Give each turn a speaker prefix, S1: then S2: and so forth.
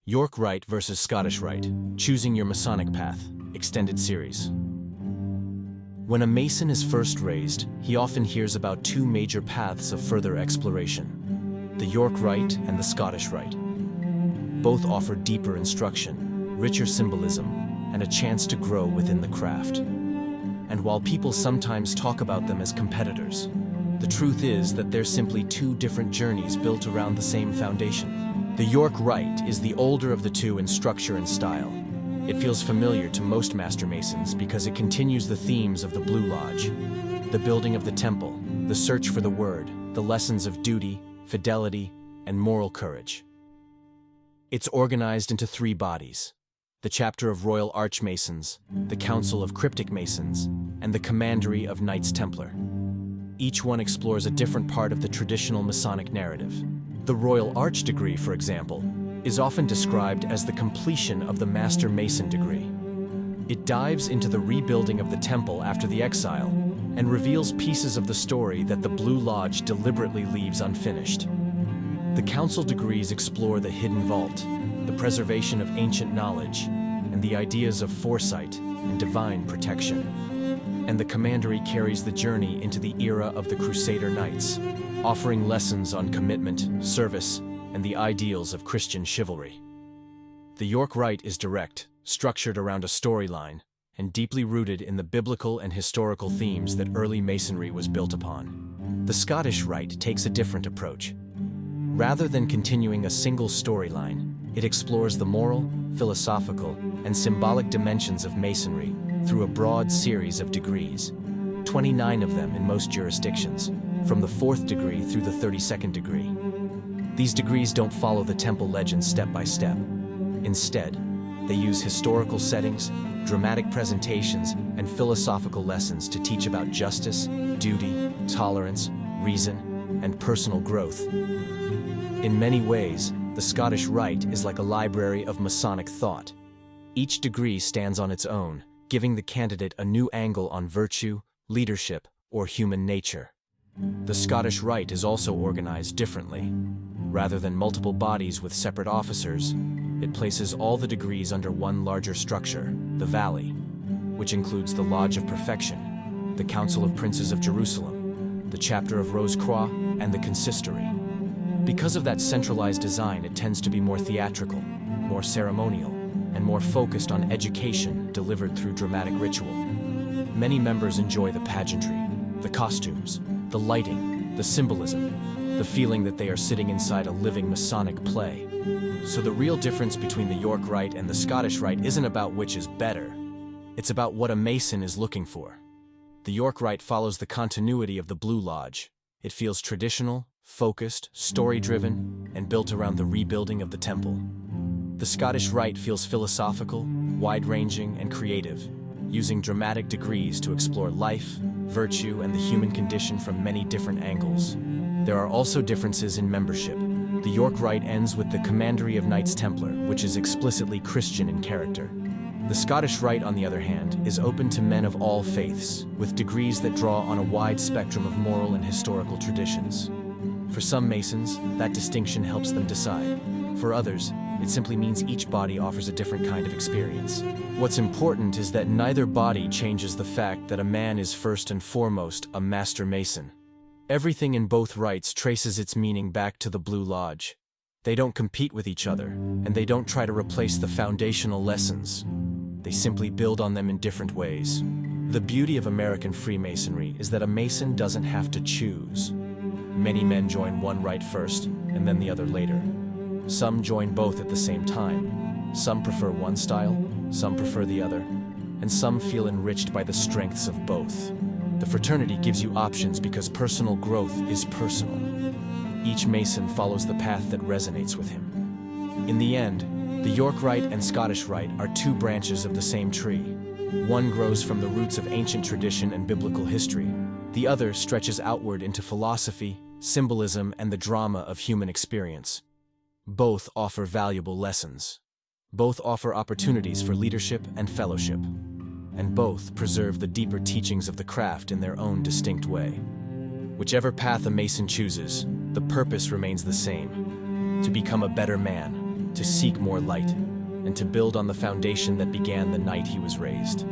S1: York Rite versus Scottish Rite, Choosing Your Masonic Path, Extended Series. When a Mason is first raised, he often hears about two major paths of further exploration, the York Rite and the Scottish Rite. Both offer deeper instruction, richer symbolism, and a chance to grow within the craft. And while people sometimes talk about them as competitors, the truth is that they're simply two different journeys built around the same foundation. The York Rite is the older of the two in structure and style. It feels familiar to most Master Masons because it continues the themes of the Blue Lodge, the building of the temple, the search for the word, the lessons of duty, fidelity, and moral courage. It's organized into three bodies: the Chapter of Royal Archmasons, the Council of Cryptic Masons, and the Commandery of Knights Templar. Each one explores a different part of the traditional Masonic narrative. The Royal Arch degree, for example, is often described as the completion of the Master Mason degree. It dives into the rebuilding of the temple after the exile and reveals pieces of the story that the Blue Lodge deliberately leaves unfinished. The Council degrees explore the hidden vault, the preservation of ancient knowledge, and the ideas of foresight and divine protection. And the Commandery carries the journey into the era of the Crusader Knights, offering lessons on commitment, service, and the ideals of Christian chivalry. The York Rite is direct, structured around a storyline, and deeply rooted in the biblical and historical themes that early Masonry was built upon. The Scottish Rite takes a different approach. Rather than continuing a single storyline, it explores the moral, philosophical, and symbolic dimensions of Masonry through a broad series of degrees, 29 of them in most jurisdictions, from the 4th degree through the 32nd degree. These degrees don't follow the temple legend step by step. Instead, they use historical settings, dramatic presentations, and philosophical lessons to teach about justice, duty, tolerance, reason, and personal growth. In many ways, the Scottish Rite is like a library of Masonic thought. Each degree stands on its own, giving the candidate a new angle on virtue, leadership, or human nature. The Scottish Rite is also organized differently. Rather than multiple bodies with separate officers, it places all the degrees under one larger structure, the Valley, which includes the Lodge of Perfection, the Council of Princes of Jerusalem, the Chapter of Rose Croix, and the Consistory. Because of that centralized design, it tends to be more theatrical, more ceremonial, and more focused on education delivered through dramatic ritual. Many members enjoy the pageantry, the costumes, the lighting, the symbolism, the feeling that they are sitting inside a living Masonic play. So the real difference between the York Rite and the Scottish Rite isn't about which is better. It's about what a Mason is looking for. The York Rite follows the continuity of the Blue Lodge. It feels traditional, focused, story-driven, and built around the rebuilding of the temple. The Scottish Rite feels philosophical, wide-ranging, and creative, using dramatic degrees to explore life, virtue, and the human condition from many different angles. There are also differences in membership. The York Rite ends with the Commandery of Knights Templar, which is explicitly Christian in character. The Scottish Rite, on the other hand, is open to men of all faiths, with degrees that draw on a wide spectrum of moral and historical traditions. For some Masons, that distinction helps them decide. For others, it simply means each body offers a different kind of experience. What's important is that neither body changes the fact that a man is first and foremost a Master Mason. Everything in both rites traces its meaning back to the Blue Lodge. They don't compete with each other, and they don't try to replace the foundational lessons. They simply build on them in different ways. The beauty of American Freemasonry is that a Mason doesn't have to choose. Many men join one rite first, and then the other later. Some join both at the same time. Some prefer one style, some prefer the other, and some feel enriched by the strengths of both. The fraternity gives you options because personal growth is personal. Each Mason follows the path that resonates with him. In the end, the York Rite and Scottish Rite are two branches of the same tree. One grows from the roots of ancient tradition and biblical history. The other stretches outward into philosophy, symbolism, and the drama of human experience. Both offer valuable lessons. Both offer opportunities for leadership and fellowship. And both preserve the deeper teachings of the craft in their own distinct way. Whichever path a Mason chooses, the purpose remains the same: to become a better man, to seek more light, and to build on the foundation that began the night he was raised.